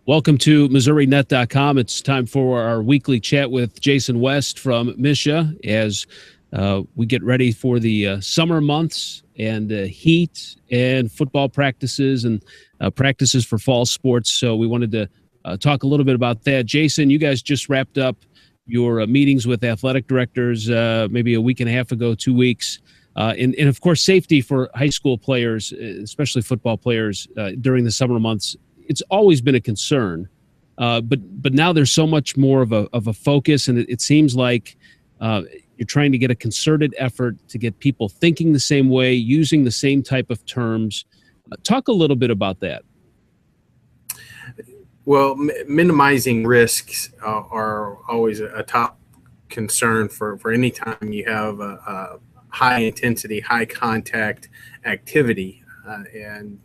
Welcome to MissouriNet.com. It's time for our weekly chat with Jason West from MSHSAA as we get ready for the summer months and heat and football practices and practices for fall sports. So we wanted to talk a little bit about that. Jason, you guys just wrapped up your meetings with athletic directors maybe a week and a half ago, 2 weeks. And of course, safety for high school players, especially football players during the summer months. It's always been a concern, but now there's so much more of a focus, and it seems like you're trying to get a concerted effort to get people thinking the same way, using the same type of terms. Talk a little bit about that. Well, minimizing risks are always a top concern for any time you have a high intensity, high contact activity, and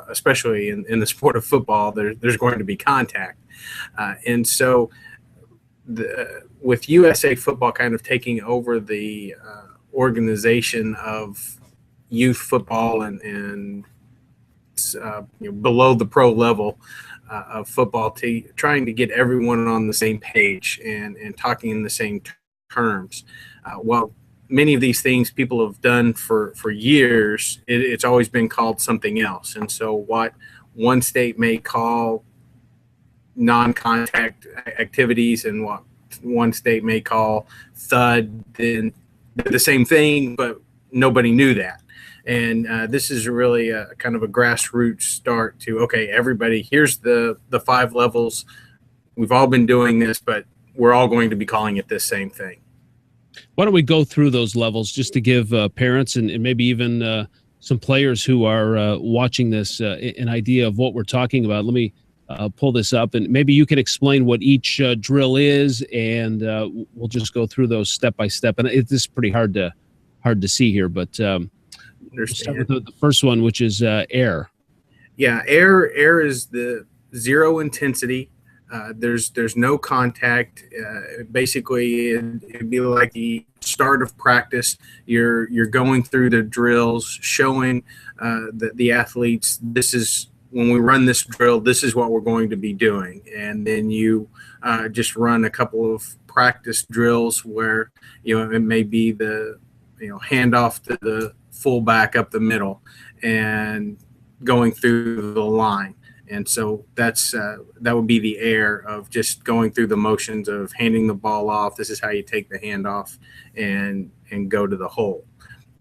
especially in the sport of football, there's going to be contact. And so with USA Football kind of taking over the organization of youth football and below the pro level of football, trying to get everyone on the same page and talking in the same terms. Well, many of these things people have done for years, it's always been called something else. And so what one state may call non-contact activities and what one state may call thud, then they're the same thing, but nobody knew that. And this is really a kind of a grassroots start to, okay, everybody, here's the 5 levels. We've all been doing this, but we're all going to be calling it this same thing. Why don't we go through those levels just to give parents and maybe even some players who are watching this an idea of what we're talking about. Let me pull this up, and maybe you can explain what each drill is, and we'll just go through those step by step. And this is pretty hard to see here, but we'll start with the first one, which is air. Yeah, air is the zero intensity. There's no contact. Basically, it'd be like the start of practice. You're going through the drills, showing the athletes, this is when we run this drill, this is what we're going to be doing. And then you just run a couple of practice drills where it may be the handoff to the fullback up the middle and going through the line. And so that would be the air of just going through the motions of handing the ball off. This is how you take the handoff and go to the hole.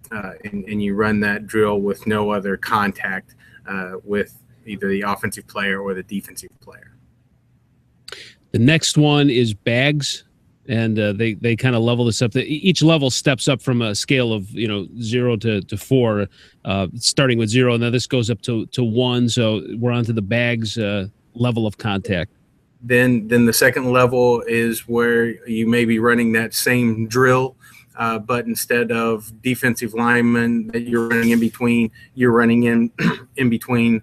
And you run that drill with no other contact with either the offensive player or the defensive player. The next one is bags. And they kind of level this up. Each level steps up from a scale of 0 to 4, starting with 0, and then this goes up to 1. So we're on to the bags level of contact. Then the second level is where you may be running that same drill, but instead of defensive linemen that you're running in between, you're running in between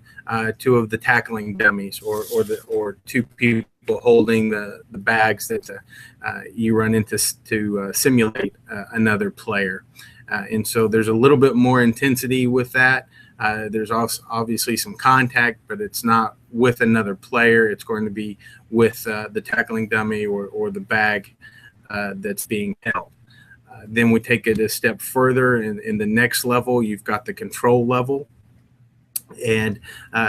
2 of the tackling dummies or 2 people holding the bags that you run into to simulate another player. And so there's a little bit more intensity with that. There's also obviously some contact, but it's not with another player. It's going to be with the tackling dummy or the bag that's being held. Then we take it a step further. In the next level, you've got the control level. And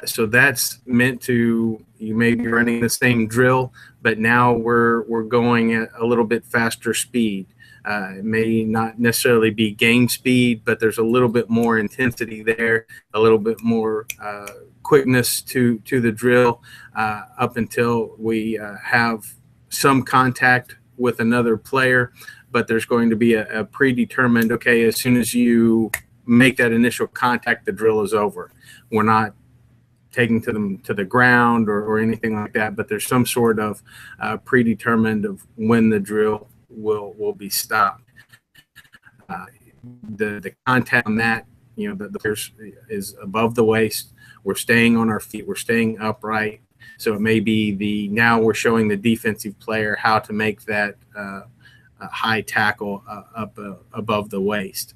so that's meant to, you may be running the same drill, but now we're going at a little bit faster speed. It may not necessarily be game speed, but there's a little bit more intensity there, a little bit more quickness to the drill up until we have some contact with another player. But there's going to be a predetermined, okay, as soon as you make that initial contact, the drill is over. We're not taking them to the ground or anything like that, but there's some sort of predetermined of when the drill will be stopped. The contact on that, the pierce is above the waist. We're staying on our feet. We're staying upright. So it may be now we're showing the defensive player how to make that high tackle up above the waist.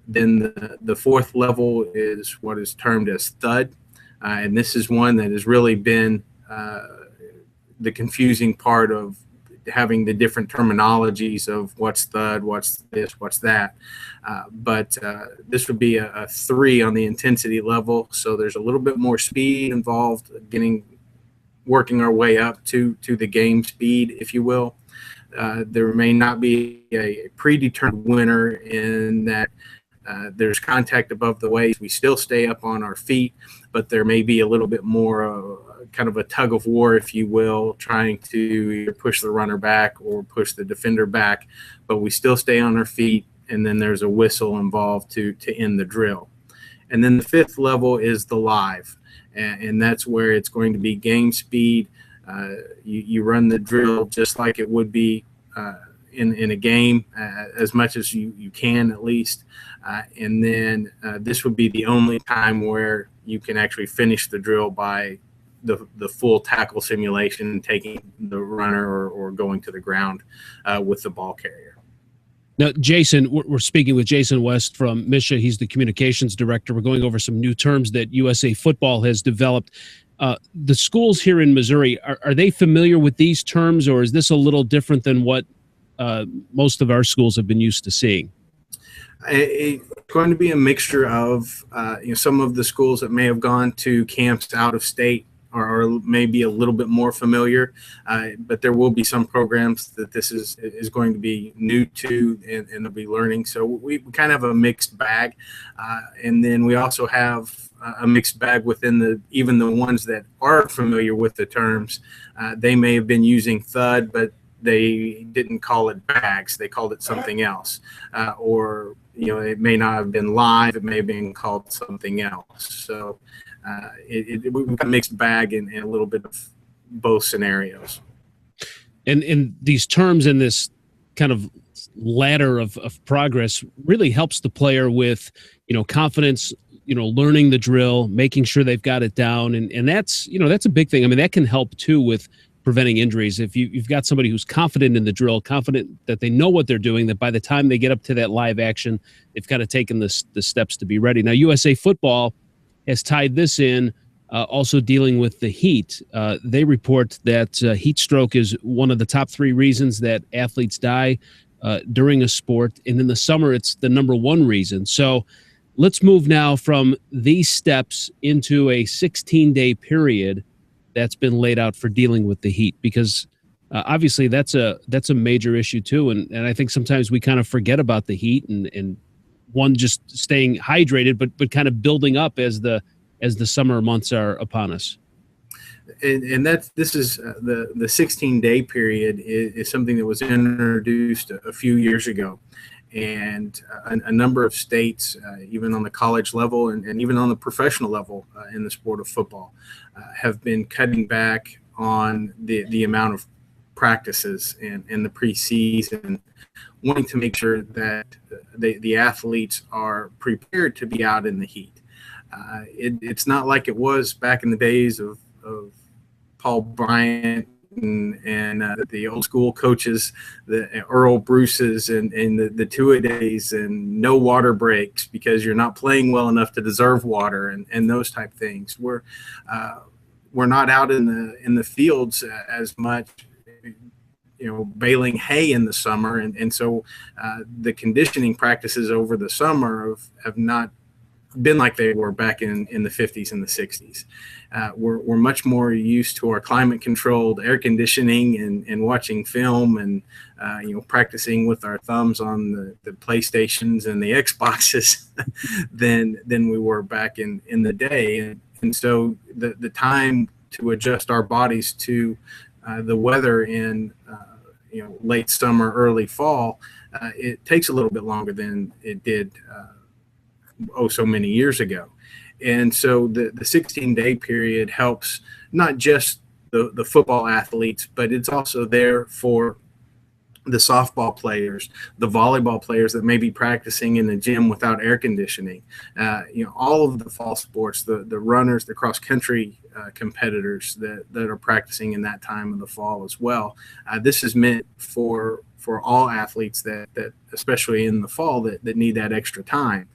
Then the fourth level is what is termed as thud. And this is one that has really been the confusing part of having the different terminologies of what's thud, what's this, what's that. But this would be a 3 on the intensity level. So there's a little bit more speed involved, working our way up to the game speed, if you will. There may not be a predetermined winner in that there's contact above the waist. We still stay up on our feet, but there may be a little bit more kind of a tug of war, if you will, trying to either push the runner back or push the defender back, but we still stay on our feet, and then there's a whistle involved to end the drill. And then the 5th level is the live, and that's where it's going to be game speed. You run the drill just like it would be in a game, as much as you can at least. And then this would be the only time where you can actually finish the drill by the full tackle simulation, taking the runner or going to the ground with the ball carrier. Now, Jason, we're speaking with Jason West from MSHSAA. He's the communications director. We're going over some new terms that USA Football has developed. The schools here in Missouri, are they familiar with these terms, or is this a little different than what most of our schools have been used to seeing? It's going to be a mixture of some of the schools that may have gone to camps out of state are maybe a little bit more familiar, but there will be some programs that this is going to be new to, and they'll be learning. So we kind of have a mixed bag, and then we also have a mixed bag within even the ones that are familiar with the terms. They may have been using thud, but they didn't call it bags. They called it something else, or it may not have been live. It may have been called something else. So we've got a mixed bag and a little bit of both scenarios. And these terms in this kind of ladder of progress really helps the player with, confidence, learning the drill, making sure they've got it down. And that's, that's a big thing. I mean, that can help too with preventing injuries. If you've got somebody who's confident in the drill, confident that they know what they're doing, that by the time they get up to that live action, they've kind of taken the steps to be ready. Now, USA Football has tied this in, also dealing with the heat. They report that heat stroke is one of the top 3 reasons that athletes die during a sport. And in the summer, it's the number 1 reason. So let's move now from these steps into a 16-day period that's been laid out for dealing with the heat, because obviously that's a major issue too. And I think sometimes we kind of forget about the heat and one, just staying hydrated, but kind of building up as the summer months are upon us. And this is the 16-day period is something that was introduced a few years ago. And a number of states, even on the college level and even on the professional level in the sport of football, have been cutting back on the amount of practices in the preseason, wanting to make sure that the athletes are prepared to be out in the heat. It's not like it was back in the days of Paul Bryant and the old school coaches, the Earl Bruces and the two-a-days and no water breaks because you're not playing well enough to deserve water and those type things. We're not out in the fields as much, baling hay in the summer, and so the conditioning practices over the summer have not been like they were back in the 50s and the 60s. We're much more used to our climate controlled air conditioning and watching film and practicing with our thumbs on the PlayStations and the Xboxes than we were back in the day. And so the time to adjust our bodies to the weather in late summer, early fall, it takes a little bit longer than it did so many years ago. And so the 16-day period helps not just the football athletes, but it's also there for the softball players, the volleyball players that may be practicing in the gym without air conditioning, all of the fall sports, the runners, the cross-country competitors that are practicing in that time of the fall as well. This is meant for all athletes that especially in the fall that need that extra time.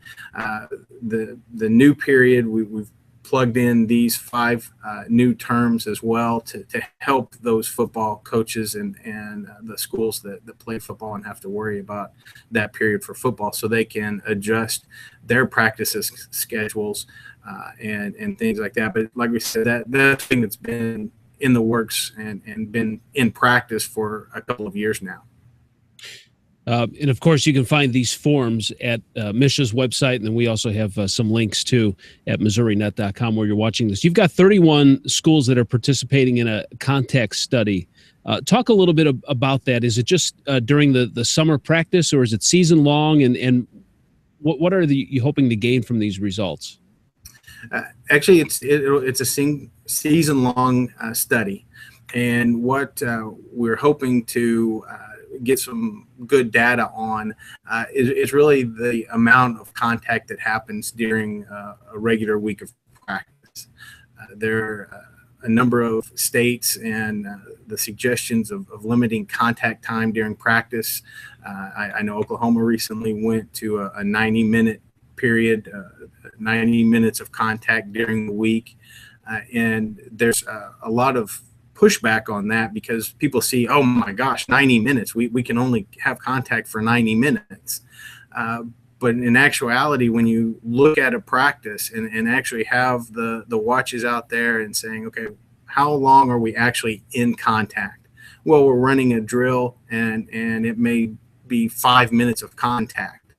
The new period, we've plugged in these 5 new terms as well to help those football coaches and the schools that play football and have to worry about that period for football, so they can adjust their practices schedules and things like that. But like we said, that thing that's been in the works and been in practice for a couple of years now. And of course, you can find these forms at MSHSAA's website. And then we also have some links too at MissouriNet.com where you're watching this. You've got 31 schools that are participating in a contact study. Talk a little bit about that. Is it just during the summer practice, or is it season long? And what are you hoping to gain from these results? Actually, it's a season long study. And what we're hoping to get some good data on is really the amount of contact that happens during a regular week of practice. There are a number of states and the suggestions of limiting contact time during practice. I know Oklahoma recently went to a 90-minute period, 90 minutes of contact during the week. And there's a lot of pushback on that because people see, oh my gosh, 90 minutes. We can only have contact for 90 minutes. But in actuality, when you look at a practice and actually have the watches out there and saying, okay, how long are we actually in contact? Well, we're running a drill and it may be 5 minutes of contact,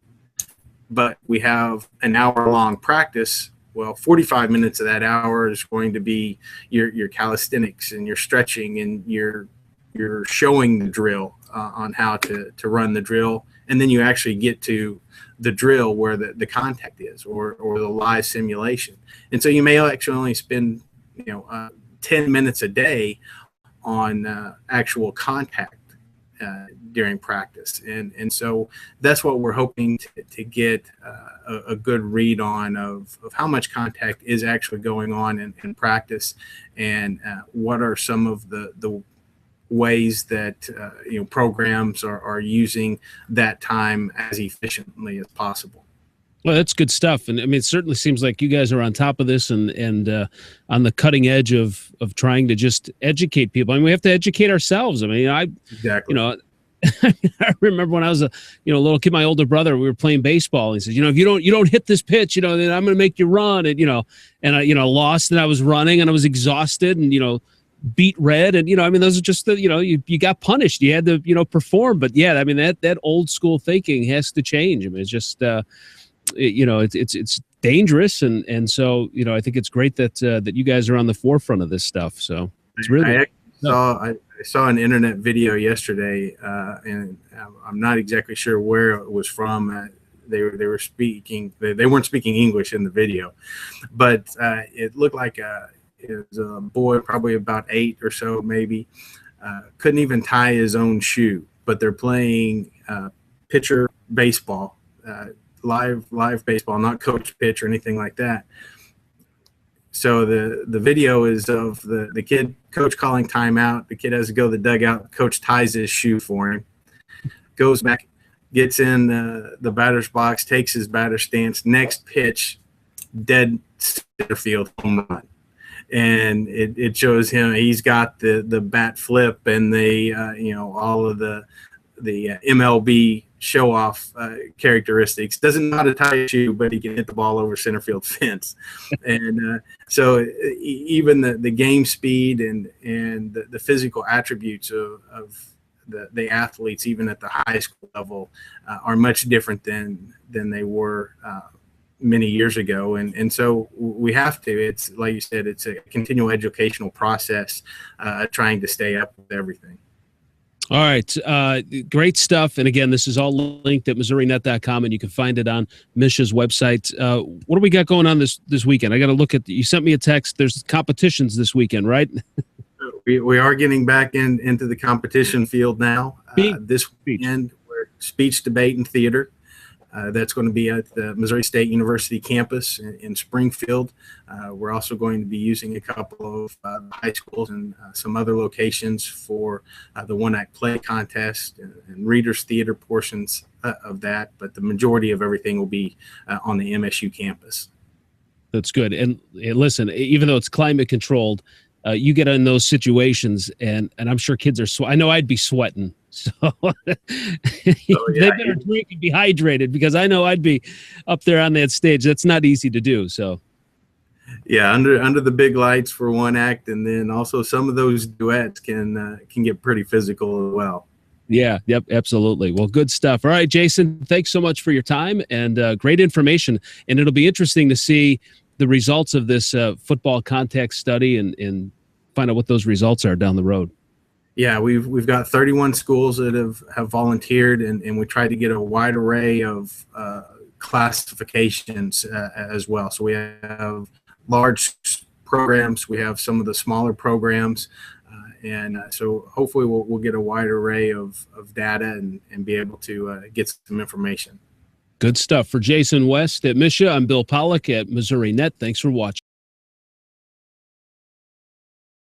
but we have an hour-long practice. Well, 45 minutes of that hour is going to be your calisthenics and your stretching and your showing the drill on how to run the drill. And then you actually get to the drill where the contact is or the live simulation. And so you may actually only spend 10 minutes a day on actual contact during practice. And so that's what we're hoping to get a good read on of how much contact is actually going on in practice, and what are some of the ways that programs are using that time as efficiently as possible. Well, that's good stuff. And I mean, it certainly seems like you guys are on top of this and on the cutting edge of trying to just educate people. I mean, we have to educate ourselves. I mean, Exactly. I remember when I was a little kid, my older brother, we were playing baseball. And he said, if you don't hit this pitch, then I'm going to make you run. And I lost, and I was running and I was exhausted and, beat red. And, I mean, those are just you got punished. You had to, perform. But yeah, I mean, that old school thinking has to change. I mean, it's just, it's dangerous. And so, I think it's great that you guys are on the forefront of this stuff. So it's really, I saw an internet video yesterday, and I'm not exactly sure where it was from. They were speaking. They weren't speaking English in the video, but it looked like it was a boy, probably about 8 or so, maybe. Couldn't even tie his own shoe, but they're playing pitcher baseball, live baseball, not coach pitch or anything like that. So the video is of the kid, coach calling timeout. The kid has to go to the dugout. Coach ties his shoe for him, goes back, gets in the batter's box, takes his batter stance. Next pitch, dead center field, home run. And it shows him he's got the bat flip and all of the MLB show off characteristics. Doesn't know how to tie a shoe, but he can hit the ball over center field fence. And so even the game speed and the physical attributes of the athletes, even at the high school level, are much different than they were many years ago. And so we have to, it's like you said, it's a continual educational process, trying to stay up with everything. All right. Great stuff. And again, this is all linked at MissouriNet.com, and you can find it on MSHSAA's website. What do we got going on this weekend? I got to look at you sent me a text. There's competitions this weekend, right? We are getting back into the competition field now. This weekend, we're speech, debate, and theater. That's going to be at the Missouri State University campus in Springfield. We're also going to be using a couple of high schools and some other locations for the one-act play contest and readers theater portions of that. But the majority of everything will be on the MSU campus. That's good. And listen, even though it's climate controlled, you get in those situations, and I'm sure kids are. I know I'd be sweating, so So they yeah, better drink and be hydrated, because I know I'd be up there on that stage. That's not easy to do. So yeah, under the big lights for one act, and then also some of those duets can get pretty physical as well. yeah, yep, absolutely. Well, good stuff. All right, Jason, thanks so much for your time, and great information. And it'll be interesting to see the results of this football contact study, and find out what those results are down the road. Yeah, we've got 31 schools that have volunteered, and we try to get a wide array of classifications as well. So we have large programs, we have some of the smaller programs, and so hopefully we'll get a wide array of data and be able to get some information. Good stuff. For Jason West at MSHSAA, I'm Bill Pollock at Missouri Net. Thanks for watching.